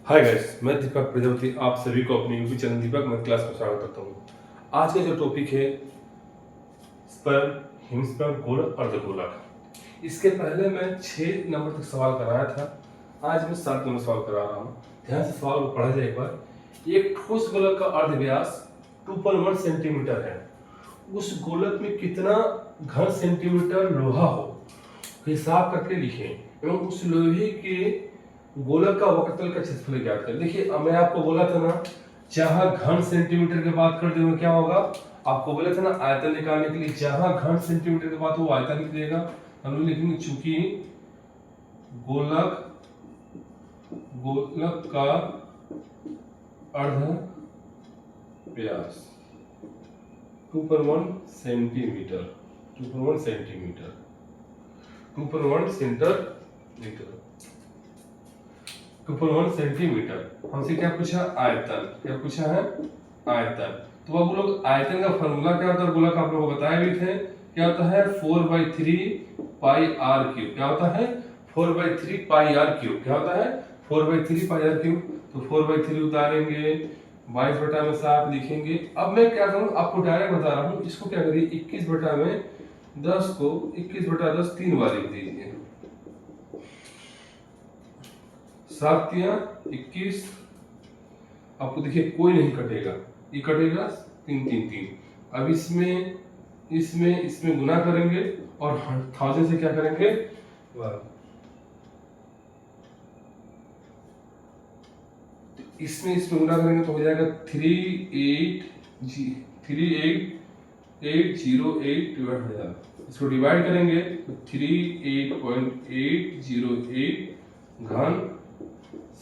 Hi guys, मैं दीपक प्रजापति आप सभी को अपने यूट्यूब चैनल दीपक मैथ क्लास में स्वागत करता हूँ। आज का जो टॉपिक है स्पर्म, हिमस्पर्म, गोलक, अर्धगोलक। इसके पहले मैं 6 नंबर तक सवाल कराया था। आज मैं 7 नंबर सवाल करा रहा हूँ। ध्यान से सवाल को पढ़ा जाए एक बार। एक ठोस गोलक का अर्ध व्यास 2.1 सेंटीमीटर है। उस गोलक में कितना घन सेंटीमीटर लोहा हो, हिसाब करके लिखें एवं उस लोहे के गोलक का वक्रतल का क्षेत्रफल ज्ञात करें। देखिए, मैं आपको बोला था ना, जहां घन सेंटीमीटर की बात करते हुए क्या होगा, आपको बोला था ना आयतन निकालने के लिए, जहां घन सेंटीमीटर की बात हो वो आयतन निकलेगा। हम लोग लिखेंगे चूंकि गोलक गोलक का अर्ध व्यास 2.1 सेंटीमीटर 2.1 सेंटीमीटर 2.1 सेंटीमीटर 2.1 सेंटीमीटर। हमसे क्या पूछा? आयतन। क्या पूछा है? आयतन। तो अब लोग आयतन का फॉर्मूला क्या होता है गोलक, आप लोग बताए भी थे। क्या होता है? 4/3 पाई आर क्यूब। क्या होता है? 4/3 पाई आर क्यूब। क्या होता है? 4/3 पाई आर क्यूब। तो 4/3 उतारेंगे, 22/7 लिखेंगे। अब मैं क्या करूं, आपको डायरेक्ट बता रहा हूं। इसको क्या करिए, 21/10 को 21/10 3 बार लिख दीजिए। 7×21। आपको देखिए कोई नहीं कटेगा, ये कटेगा 3 3 3। अब इसमें इसमें इसमें गुना करेंगे और 1000 से क्या करेंगे, इसमें इसमें गुना करेंगे तो हो जाएगा 3808 डिवाइड 1000। इसको डिवाइड करेंगे तो 38.808 घन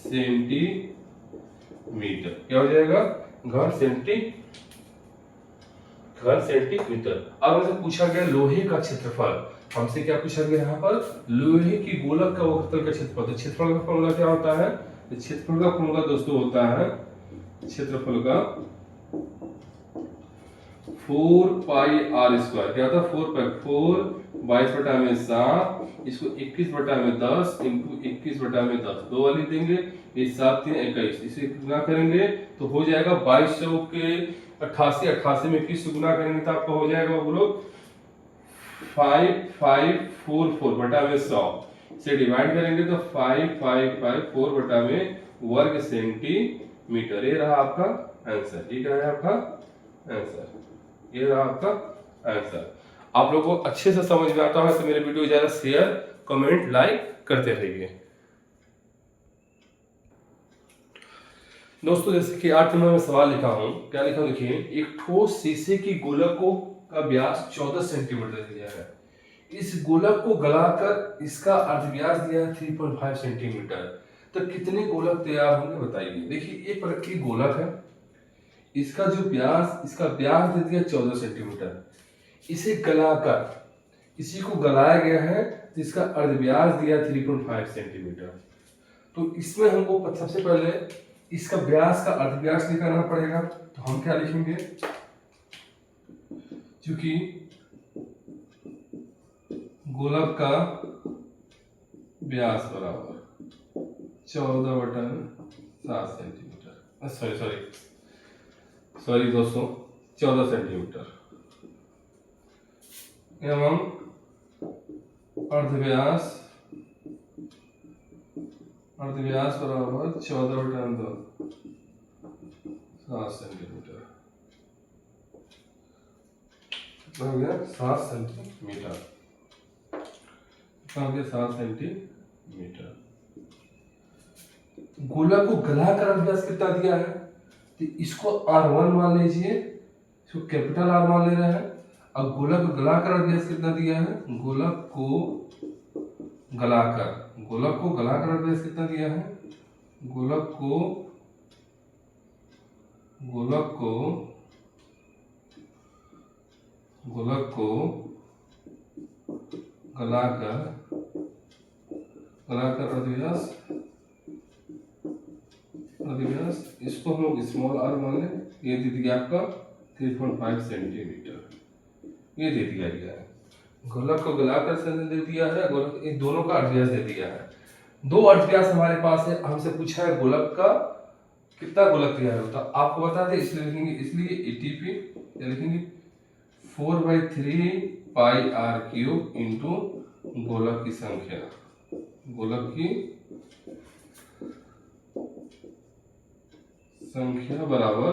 सेंटीमीटर। क्या हो जाएगा? घन सेंटीमीटर। अब हमसे पूछा गया लोहे का क्षेत्रफल। हमसे क्या पूछा गया यहाँ पर? लोहे की गोलक का वक्रतल का क्षेत्रफल। तो क्षेत्रफल का फॉर्मूला क्या होता है? तो क्षेत्रफल का फॉर्मूला दोस्तों होता है, क्षेत्रफल का 4πr²। क्या था? 4 22/7। इसको 21/10 इंटू 21/10 दो वाली देंगे। ये 7 3 21, इसे गुना करेंगे तो हो जाएगा 2200 के 88 में 21 से गुना करेंगे तो आपका हो जाएगा वो लोग 5544/100 से डिवाइड करेंगे तो 5554/वर्ग सेंटीमीटर। ये रहा आपका आंसर। ये क्या है आपका आंसर? ये रहा आपका आंसर। आप लोगों को अच्छे से समझ में आता है तो मेरे वीडियो ज्यादा शेयर, कमेंट, लाइक करते रहिए। दोस्तों, जैसे कि 8 नंबर में सवाल लिखा हूं, क्या लिखा देखिए, एक ठोस शीशे की गोलक का व्यास 14 सेंटीमीटर दिया है। इस गोलक को गलाकर इसका अर्धव्यास दिया है 3.5 सेंटीमीटर। तो कितने गोलक तैयार होंगे बताइए। देखिए, एक प्रकार की गोलक है, इसका जो व्यास, इसका व्यास दे दिया 14 सेंटीमीटर। इसे गलाकर, इसी को गलाया गया है तो इसका अर्धव्यास दिया 3.5 सेंटीमीटर। तो इसमें हमको सबसे पहले इसका व्यास का अर्धव्यास निकालना पड़ेगा। तो हम क्या लिखेंगे, क्योंकि गोलक का व्यास बराबर 14/7 सेंटीमीटर, सॉरी दोस्तों, 14 सेंटीमीटर एवं अर्धव्यास बराबर 14/7 सेंटीमीटर। हो गया 7 सेंटीमीटर। हो गया 7 सेंटीमीटर। गोला को गलाकर अर्धव्यास कितना दिया है, तो इसको R1 मान लीजिए, इसको कैपिटल R मान ले रहे हैं। अब गोला को गलाकर अर्धव्यास कितना दिया है, गोलक को गलाकर अर्धव्यास कितना दिया है, गोलक को गलाकर अर्धव्यास, इसको हम लोग स्मॉल r मान लें। ये दे दिया आपका 3.5 सेंटीमीटर। ये दे दिया गया है। गोलक को गलाकर दे दिया है, गोलक इन दोनों का अर्धव्यास दे दिया है। दो अर्ध व्यास हमारे पास है, हमसे पूछा है गोलक का कितना गोलक तैयार होता है, आपको बता दें इसलिए लिखेंगे, इसलिए एटीपी लिखेंगे 4/3 πr³ इंटू गोलक की संख्या, गोलक की संख्या बराबर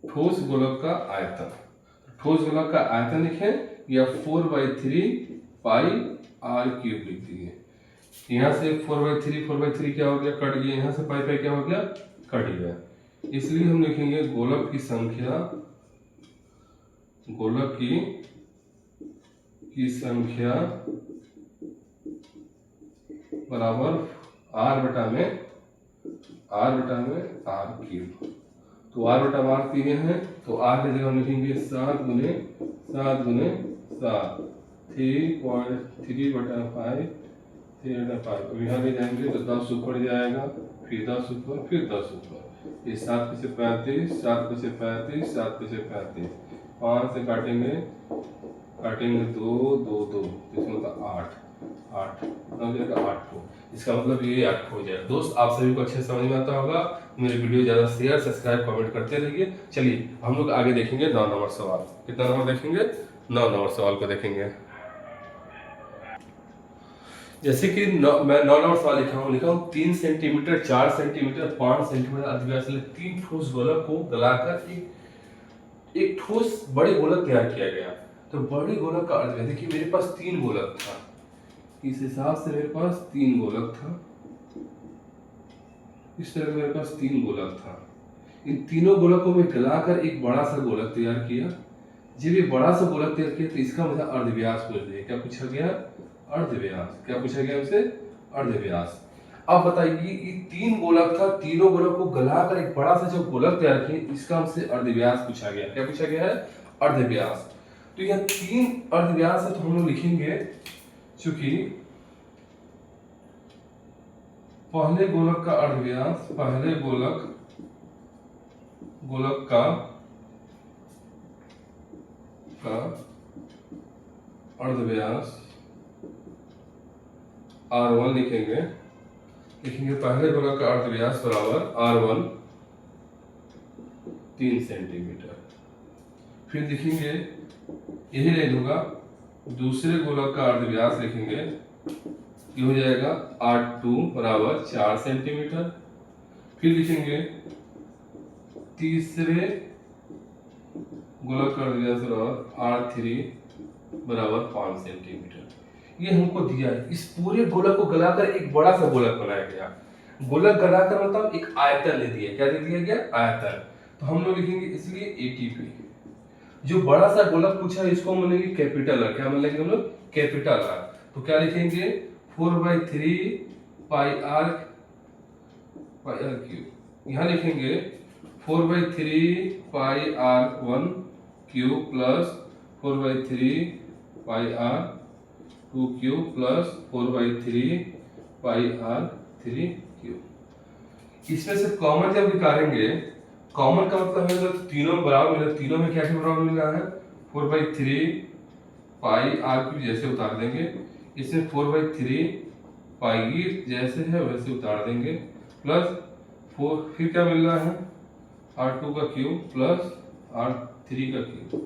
ठोस गोलक का आयतन। ठोस गोलक का आयतन लिखें या 4/3 πr³ लिख दिए। यहाँ से 4/3 क्या हो गया, कट गया, यहाँ से पाई क्या हो गया, कट गया, इसलिए हम लिखेंगे गोलक की संख्या, गोलक की संख्या बराबर r/r³। तो r/r दिए हैं तो r की जगह हम लिखेंगे 7 × 7 × 7 3.3/5 3/5। अब यहाँ ले जाएंगे तो 10 ऊपर जाएगा, फिर 10 ऊपर, फिर 10 ऊपर, ये 7 से 35, 7 से 35, 7 से 35, 5 से काटेंगे 2 2 2, इसमें मतलब 8 को, इसका मतलब ये 8 हो जाएगा। दोस्त आप सभी को अच्छे से समझ में आता होगा, मेरे वीडियो ज़्यादा शेयर सब्सक्राइब कमेंट करते रहिए। चलिए हम लोग आगे देखेंगे 9 नंबर सवाल। कितना नंबर देखेंगे, 9 नंबर सवाल को देखेंगे। जैसे कि मैं 9 नंबर सवाल लिखा हूँ 3 सेंटीमीटर, 4 सेंटीमीटर, 5 सेंटीमीटर अर्धव्यास वाले 3 ठोस गोलक को गलाकर एक ठोस बड़े गोलक तैयार किया गया। तो बड़े गोलक का अर्धव्यास, देखिए मेरे पास 3 गोलक था, इस हिसाब से मेरे पास 3 गोलक था, इस तरह मेरे पास 3 गोलक था। इन तीनों गोलकों में गलाकर एक बड़ा सा गोलक तैयार किया। जब ये बड़ा सा गोलक तैयार किया तो इसका मुझे अर्धव्यास पूछ दिया। क्या पूछा गया, अर्धव्यास। क्या पूछा गया हमसे, अर्धव्यास। अब बताइए ये 3 गोलक था, तीनों गोलक को गलाकर एक बड़ा सा जो गोलक तैयार किया, इसका हमसे अर्धव्यास पूछा गया। क्या पूछा गया है, अर्धव्यास। तो यह 3 अर्धव्यास है, तो हम लोग लिखेंगे चूंकि पहले गोलक का अर्धव्यास, पहले गोलक का अर्धव्यास r1 लिखेंगे पहले गोलक का अर्धव्यास बराबर r1 3 सेंटीमीटर। फिर लिखेंगे, यही ले लूंगा, दूसरे गोलक का अर्धव्यास लिखेंगे, ये हो जाएगा r2 बराबर 4 सेंटीमीटर। फिर लिखेंगे तीसरे गोलक का अर्धव्यास बराबर r3 बराबर 5 सेंटीमीटर। ये हमको दिया है। इस पूरे गोलक को गलाकर एक बड़ा सा गोलक बनाया गया। गोलक गलाकर मतलब एक आयतन ले दिया। क्या दे दिया गया, आयतन। तो हम लोग लिखेंगे इसलिए एटीपी। जो बड़ा सा गोलक पूछा है इसको हम बोलेंगे कैपिटल आर। क्या बोलेंगे हम लोग, कैपिटल आर। तो क्या लिखेंगे 4/3 πr³। यहाँ लिखेंगे 4/3 πr1³ plus 4/3 πr2³ plus 4/3 πr3³। इसमें से कॉमन जब निकालेंगे, कॉमन का मतलब है जब तीनों बराबर मिले, तीनों में क्या बराबर मिल रहा है 4/3 πr³ जैसे उतार देंगे, इसमें 4/3 π जैसे है वैसे उतार देंगे, प्लस 4 फिर क्या मिल रहा है r2³ प्लस r3³।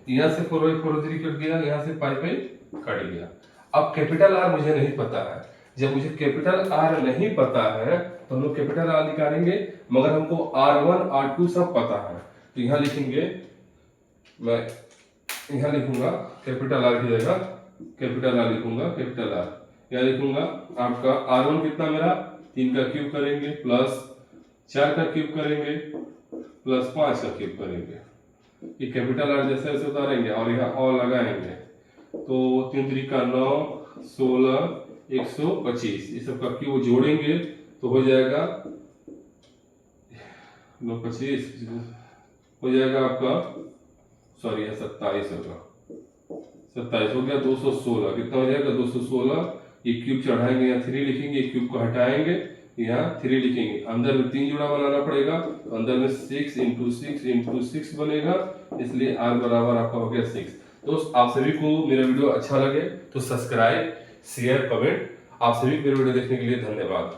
यहाँ से 4/4 कट गया, यहाँ से पाई कट गया। अब कैपिटल आर मुझे नहीं पता है। जब मुझे कैपिटल आर नहीं पता है तो हम लोग कैपिटल आर निकालेंगे, मगर हमको r1 r2 सब पता है। तो यहाँ लिखेंगे, मैं यहाँ लिखूंगा कैपिटल आर की जगह कैपिटल आर लिखूंगा, कैपिटल आर यहाँ लिखूंगा। आपका r1 कितना मेरा 3 का क्यूब करेंगे, प्लस 4 का क्यूब करेंगे, प्लस 5 का क्यूब करेंगे। ये कैपिटल आर जैसे वैसे उतारेंगे और यहाँ और लगाएंगे। तो 3 3 का 9 16 125, ये सब का क्यूब जोड़ेंगे तो हो जाएगा 25 हो जाएगा आपका, सॉरी 27 होगा, 27 हो गया। 216 कितना हो जाएगा 216। ये क्यूब चढ़ाएंगे, यहाँ 3 लिखेंगे, क्यूब को हटाएंगे, यहाँ 3 लिखेंगे। अंदर में 3 जुड़ा बनाना पड़ेगा, तो अंदर में 6 × 6 × 6 बनेगा, इसलिए r बराबर आपका हो गया 6। दोस्त आप सभी को मेरा वीडियो अच्छा लगे तो सब्सक्राइब शेयर कमेंट आप सभी को मेरे वीडियो देखने के लिए धन्यवाद।